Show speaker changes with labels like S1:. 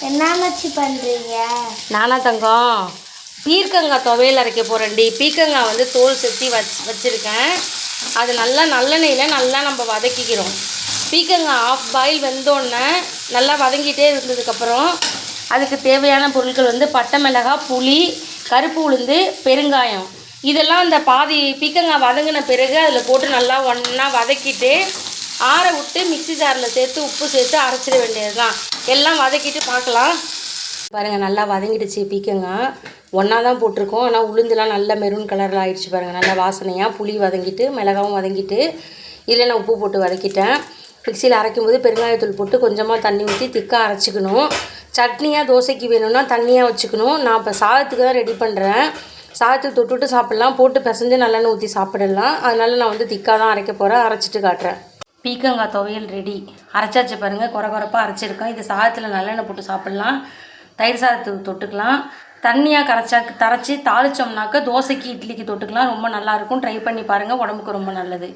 S1: என்ன மச்சி பண்ணுறீங்க?
S2: நானா தங்கம் பீர்க்கங்காய் துவையல் அரைக்க போகிறேன்டி. பீர்க்கங்காய் வந்து தோல் செத்தி வச்சுருக்கேன். அது நல்லா நல்லெண்ணெயில் நல்லா நம்ம வதக்கிக்கிறோம். பீர்க்கங்காய் ஆஃப் பாயில் வெந்தோடனே நல்லா வதங்கிட்டே இருந்ததுக்கப்புறம் அதுக்கு தேவையான பொருட்கள் வந்து பட்டை மிளகாய், புளி, கருப்பு உளுந்து, பெருங்காயம். இதெல்லாம் அந்த பாதி பீர்க்கங்காய் வதங்கின பிறகு அதில் போட்டு நல்லா ஒன்றா வதக்கிட்டு ஆற விட்டு மிக்ஸி ஜாரில் சேர்த்து உப்பு சேர்த்து அரைச்சிட வேண்டியது தான். எல்லாம் வதக்கிட்டு பார்க்கலாம். பாருங்கள், நல்லா வதங்கிடுச்சு. பீர்க்கங்காய் ஒன்றா தான் போட்டிருக்கோம், ஆனால் உளுந்துலாம் நல்ல மெரூன் கலரில் ஆகிடுச்சு பாருங்கள். நல்லா வாசனையாக புளி வதங்கிட்டு மிளகாவும் வதங்கிட்டு இதில் நான் உப்பு போட்டு வதக்கிட்டேன். மிக்சியில் அரைக்கும்போது பெருங்காயத்தூள் போட்டு கொஞ்சமாக தண்ணி ஊற்றி திக்காக அரைச்சிக்கணும். சட்னியாக தோசைக்கு வேணும்னா தண்ணியாக வச்சுக்கணும். நான் இப்போ சாதத்துக்கு தான் ரெடி பண்ணுறேன். சாதத்துக்கு தொட்டுட்டு சாப்பிட்லாம், போட்டு பிசைஞ்சு நல்லெண்ணெய் ஊற்றி சாப்பிடலாம். அதனால் நான் வந்து திக்காக தான் அரைக்க போகிறேன். அரைச்சிட்டு காட்டுறேன். பீர்க்கங்காய் துவையல் ரெடி. அரைச்சாச்சு பாருங்கள், குறப்பாக அரைச்சிருக்கேன். இது சாதத்தில் நல்லெண்ணெய் போட்டு சாப்பிட்லாம், தயிர் சாதத்துக்கு தொட்டுக்கலாம். தண்ணியாக கரைச்சி தாளித்தோம்னாக்க தோசைக்கு இட்லிக்கு தொட்டுக்கலாம். ரொம்ப நல்லாயிருக்கும். ட்ரை பண்ணி பாருங்கள், உடம்புக்கு ரொம்ப நல்லது.